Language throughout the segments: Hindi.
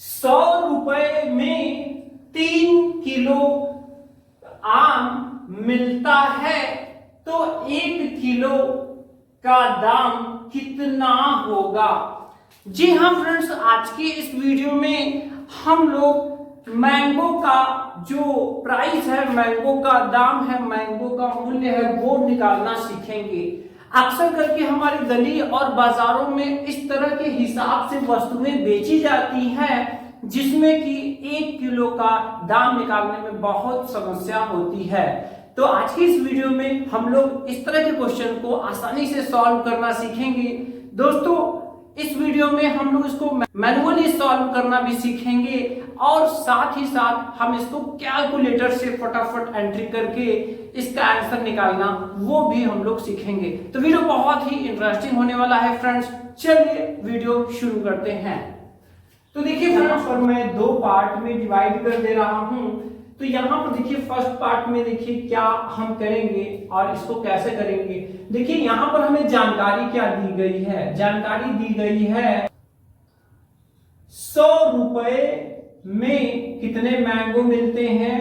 100 रुपए में 3 किलो आम मिलता है तो 1 किलो का दाम कितना होगा। जी हाँ फ्रेंड्स, आज की इस वीडियो में हम लोग मैंगो का जो प्राइस है, मैंगो का दाम है, मैंगो का मूल्य है, वो निकालना सीखेंगे। अक्सर करके हमारे गली और बाजारों में इस तरह के हिसाब से वस्तुएं बेची जाती हैं जिसमें कि 1 किलो का दाम निकालने में बहुत समस्या होती है। तो आज की इस वीडियो में हम लोग इस तरह के क्वेश्चन को आसानी से सॉल्व करना सीखेंगे। दोस्तों, इस वीडियो में हम लोग इसको मैनुअली सॉल्व करना भी सीखेंगे और साथ ही साथ हम इसको कैलकुलेटर से फटाफट एंट्री करके इसका आंसर निकालना वो भी हम लोग सीखेंगे। तो वीडियो बहुत ही इंटरेस्टिंग होने वाला है फ्रेंड्स। चलिए वीडियो शुरू करते हैं। तो देखिए फ्रेंड्स, और मैं 2 पार्ट में डिवाइड कर दे रहा हूं। तो यहाँ पर देखिए फर्स्ट पार्ट में देखिए क्या हम करेंगे और इसको कैसे करेंगे। देखिए यहाँ पर हमें जानकारी क्या दी गई है। जानकारी दी गई है 100 रुपए में कितने मैंगो मिलते हैं,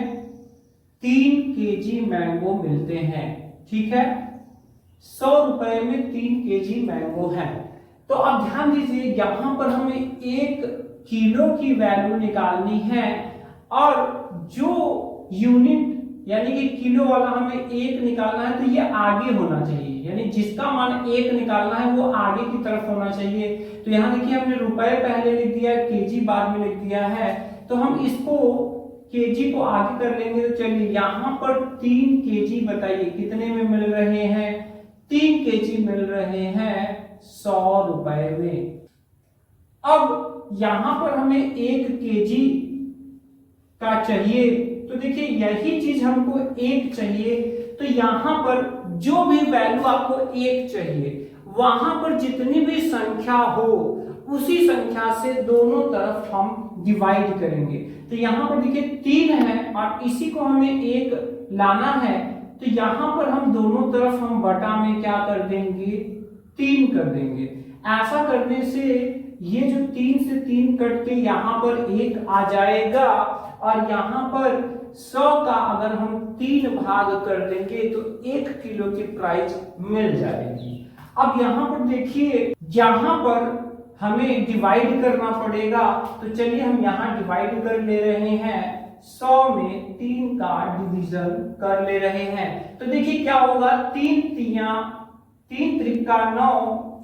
3 केजी मैंगो मिलते हैं। ठीक है, 100 रुपए में 3 केजी मैंगो है। तो अब ध्यान दीजिए, यहां पर हमें 1 किलो की वैल्यू निकालनी है और जो यूनिट यानी कि किलो वाला हमें 1 निकालना है तो ये आगे होना चाहिए, यानी जिसका मान 1 निकालना है वो आगे की तरफ होना चाहिए। तो यहाँ देखिए हमने रुपए पहले लिख दिया, केजी बाद में लिख दिया है। तो हम इसको केजी को आगे कर लेंगे। तो चलिए यहाँ पर 3 केजी बताइए कितने में मिल रहे हैं। 3 केजी मिल रहे हैं 100 रुपए में। अब यहां पर हमें 1 केजी का चाहिए, तो देखिए यही चीज हमको 1 चाहिए। तो यहां पर जो भी वैल्यू आपको 1 चाहिए, वहां पर जितनी भी संख्या हो उसी संख्या से दोनों तरफ हम डिवाइड करेंगे। तो यहां पर देखिए 3 है और इसी को हमें 1 लाना है। तो यहां पर हम दोनों तरफ हम बटा में क्या कर देंगे, 3 कर देंगे। ऐसा करने से ये जो 3 से 3 कट के यहाँ पर 1 आ जाएगा और यहाँ पर 100 का अगर हम 3 भाग कर देंगे तो 1 किलो की प्राइस मिल जाएगी। अब यहाँ पर देखिए, यहाँ पर हमें डिवाइड करना पड़ेगा। तो चलिए हम यहाँ डिवाइड कर ले रहे हैं, 100 में 3 का डिवीजन कर ले रहे हैं। तो देखिए क्या होगा, 3 त्रिका 9,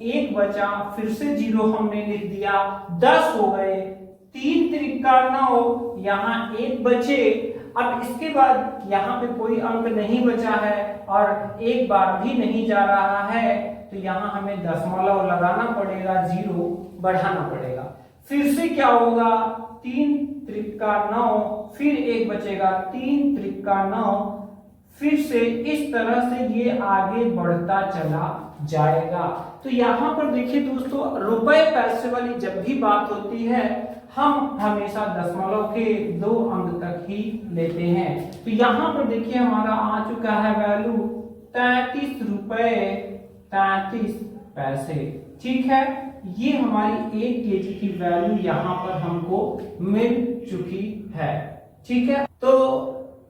1 बचा, फिर से 0 हमने लिख दिया, 10 हो गए। 3 त्रिका 9, यहाँ 1 बचे। अब इसके बाद यहाँ पे कोई अंक नहीं बचा है और एक बार भी नहीं जा रहा है, तो यहाँ हमें दशमलव लगाना पड़ेगा, 0 बढ़ाना पड़ेगा। फिर से क्या होगा, 3 त्रिका 9, फिर 1 बचेगा, 3 त्रिका 9, फिर से इस तरह से ये आगे बढ़ता चला जाएगा। तो यहाँ पर देखिए दोस्तों, रुपए पैसे वाली जब भी बात होती है हम हमेशा दशमलव के 2 अंक तक ही लेते हैं। तो यहाँ पर देखिए हमारा आ चुका है वैल्यू 33 रुपए 33 पैसे। ठीक है, ये हमारी 1 केजी की वैल्यू यहाँ पर हमको मिल चुकी है। ठीक है, तो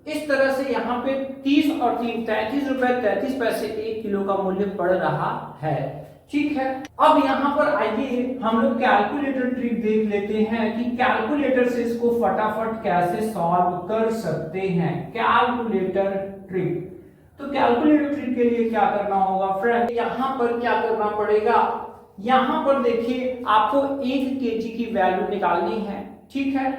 इस तरह से यहाँ पे 30 और 3 33 रुपए 33 पैसे 1 किलो का मूल्य पड़ रहा है। ठीक है, अब यहाँ पर आइए हम लोग कैलकुलेटर ट्रिक देख लेते हैं कि कैलकुलेटर से इसको फटाफट कैसे सॉल्व कर सकते हैं। कैलकुलेटर ट्रिक, तो कैलकुलेटर ट्रिक के लिए क्या करना होगा फ्रेंड, यहाँ पर क्या करना पड़ेगा, यहाँ पर देखिए आपको 1 केजी की वैल्यू निकालनी है। ठीक है,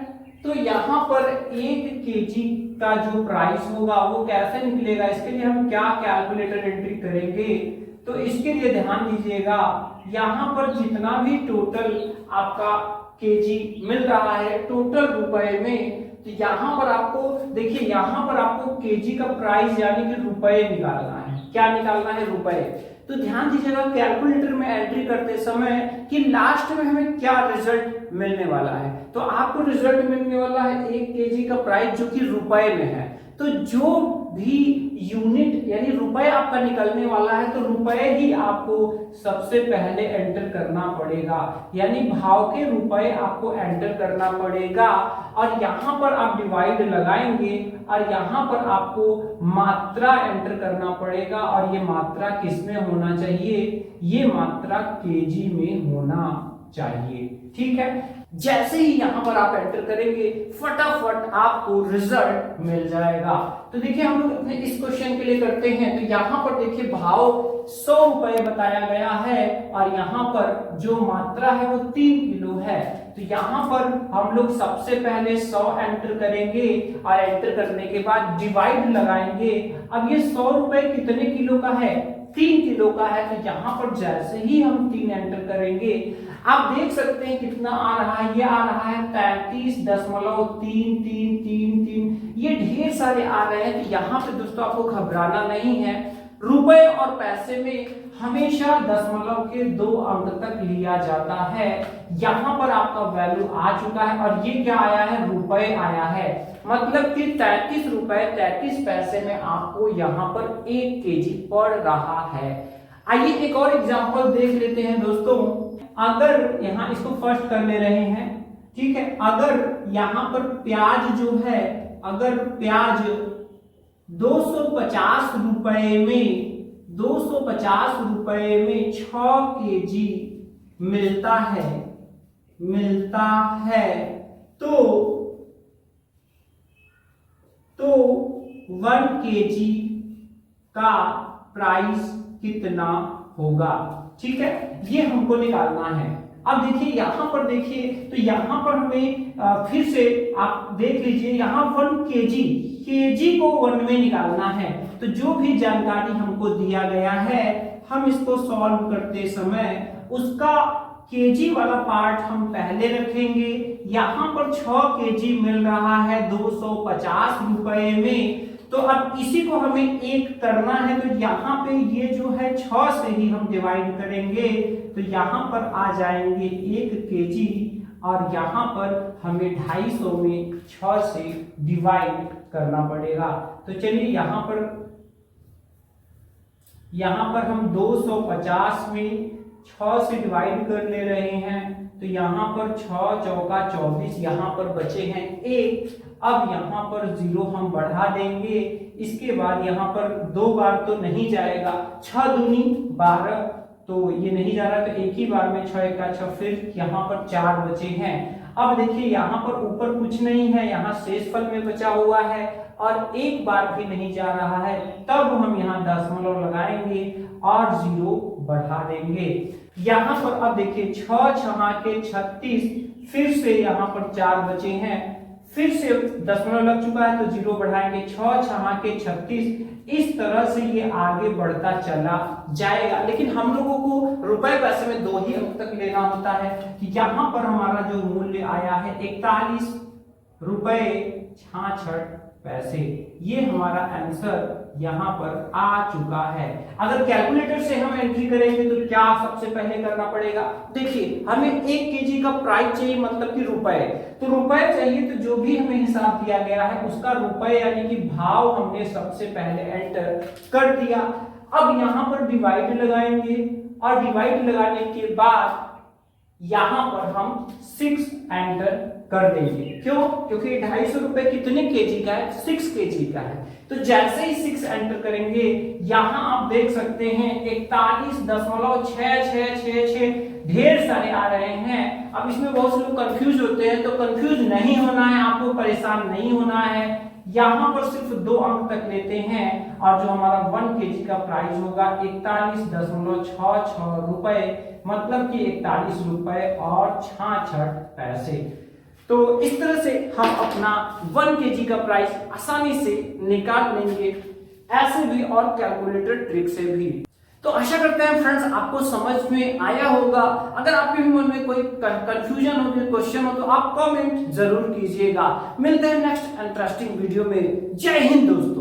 तो यहाँ पर 1 केजी का जो प्राइस होगा वो कैसे निकलेगा, इसके लिए हम क्या कैलकुलेटर एंट्री करेंगे। तो इसके लिए ध्यान दीजिएगा, यहाँ पर जितना भी टोटल आपका केजी मिल रहा है टोटल रुपए में, तो यहाँ पर आपको देखिए, यहाँ पर आपको केजी का प्राइस यानी कि रुपए निकालना है। क्या निकालना है, रुपए। तो ध्यान दीजिएगा कैलकुलेटर में एंट्री करते समय कि लास्ट में हमें क्या रिजल्ट मिलने वाला है। तो आपको रिजल्ट मिलने वाला है 1 केजी का प्राइस जो कि रुपए में है। तो जो भी यूनिट यानी रुपए आपका निकलने वाला है तो रुपए ही आपको सबसे पहले एंटर करना पड़ेगा, यानी भाव के रुपए आपको एंटर करना पड़ेगा। और यहाँ पर आप डिवाइड लगाएंगे और यहाँ पर आपको मात्रा एंटर करना पड़ेगा, और ये मात्रा किसमें होना चाहिए, ये मात्रा केजी में होना चाहिए। ठीक है, जैसे ही यहां पर आप एंटर करेंगे फटाफट आपको रिजल्ट मिल जाएगा। तो देखिए हम लोग अपने इस क्वेश्चन के लिए करते हैं, तो यहां पर देखिए भाव 100 रुपए बताया गया है और यहां पर जो मात्रा है वो 3 किलो है। तो यहां पर हम लोग सबसे पहले 100 एंटर करेंगे और एंटर करने के बाद डिवाइड लगाएंगे। अब ये 100 रुपए कितने किलो का है, 3 किलो का है। तो यहाँ पर जैसे ही हम 3 एंटर करेंगे आप देख सकते हैं कितना आ रहा है, ये आ रहा है 33.33333, ये ढेर सारे आ रहे हैं। तो यहाँ पे दोस्तों आपको घबराना नहीं है, रुपए और पैसे में हमेशा दशमलव के 2 अंक तक लिया जाता है। यहाँ पर आपका वैल्यू आ चुका है और ये क्या आया है, रुपए आया है, मतलब कि 33 रुपए 33 पैसे में आपको यहाँ पर 1 केजी पड़ रहा है। आइए एक और एग्जांपल देख लेते हैं दोस्तों। अगर यहाँ इसको फर्स्ट कर ले रहे हैं, ठीक है, अगर यहाँ पर प्याज जो है, अगर प्याज 250 रुपए में 250 रुपए में 6 केजी मिलता है तो 1 केजी का प्राइस कितना होगा। ठीक है, ये हमको निकालना है। अब देखिए यहाँ पर देखिए, तो यहाँ पर हमें फिर से आप देख लीजिए, यहाँ 1 केजी को 1 में निकालना है। तो जो भी जानकारी हमको दिया गया है हम इसको सॉल्व करते समय उसका केजी वाला पार्ट हम पहले रखेंगे। यहाँ पर 6 केजी मिल रहा है 250 रुपए में, तो अब इसी को हमें 1 करना है। तो यहाँ पे ये जो है 6 से ही हम डिवाइड करेंगे, तो यहाँ पर आ जाएंगे 1 केजी और यहाँ पर हमें 250 में 6 से डिवाइड करना पड़ेगा। तो चलिए यहाँ पर हम 250 में 6 से डिवाइड कर ले रहे हैं। तो यहाँ पर 6 चौका 24, यहाँ पर बचे हैं 1। अब यहाँ पर 0 हम बढ़ा देंगे, इसके बाद यहाँ पर 2 बार तो नहीं जाएगा, 6 दूनी 12, तो ये नहीं जा रहा, तो एक ही बार में 6 1 6, फिर यहाँ पर 4 बचे हैं। अब देखिए यहाँ पर ऊपर कुछ नहीं है, यहाँ शेषफल में बचा हुआ है और एक बार भी नहीं जा रहा है, तब हम यहाँ दशमलव लगाएंगे और 0 बढ़ा देंगे। यहाँ पर अब देखिए 6 6 के 36, फिर से यहाँ पर 4 बचे हैं, फिर से दशमलव लग चुका है तो 0 बढ़ाएंगे, 6 6 के 36। इस तरह से ये आगे बढ़ता चला जाएगा। लेकिन हम लोगों को रुपए पैसे में 2 ही अंक तक लेना होता है। यहाँ पर हमारा जो मूल्य आया है 41 रुपए 66 पैसे, ये हमारा आंसर यहाँ पर आ चुका है। अगर कैलकुलेटर से हम एंट्री करेंगे तो क्या सबसे पहले करना पड़ेगा, देखिए हमें 1 केजी का प्राइस चाहिए, मतलब कि रुपए, तो रुपए चाहिए, तो जो भी हमें हिसाब दिया गया है उसका रुपए यानी कि भाव हमने सबसे पहले एंटर कर दिया। अब यहाँ पर डिवाइड लगाएंगे और डिवाइड लगाने के बाद यहाँ पर हम 6 एंटर कर देंगे। क्यों? क्योंकि 250 रुपए कितने केजी का है, 6 केजी का है। तो जैसे ही 6 एंटर करेंगे यहाँ आप देख सकते हैं 41.666 ढेर सारे आ रहे हैं। अब इसमें बहुत से लोग कंफ्यूज होते हैं, तो कंफ्यूज नहीं होना है, आपको परेशान नहीं होना है। यहाँ पर सिर्फ 2 अंक तक लेते हैं और जो हमारा 1 केजी का प्राइस होगा 41.66 रुपए, मतलब कि 41 रुपए और 66 पैसे। तो इस तरह से हम अपना 1 केजी का प्राइस आसानी से निकाल लेंगे, ऐसे भी और कैलकुलेटर ट्रिक से भी। तो आशा करते हैं फ्रेंड्स आपको समझ में आया होगा। अगर आपके भी मन में कोई कंफ्यूजन हो, कोई क्वेश्चन हो, तो आप कमेंट जरूर कीजिएगा। मिलते हैं नेक्स्ट इंटरेस्टिंग वीडियो में। जय हिंद दोस्तों।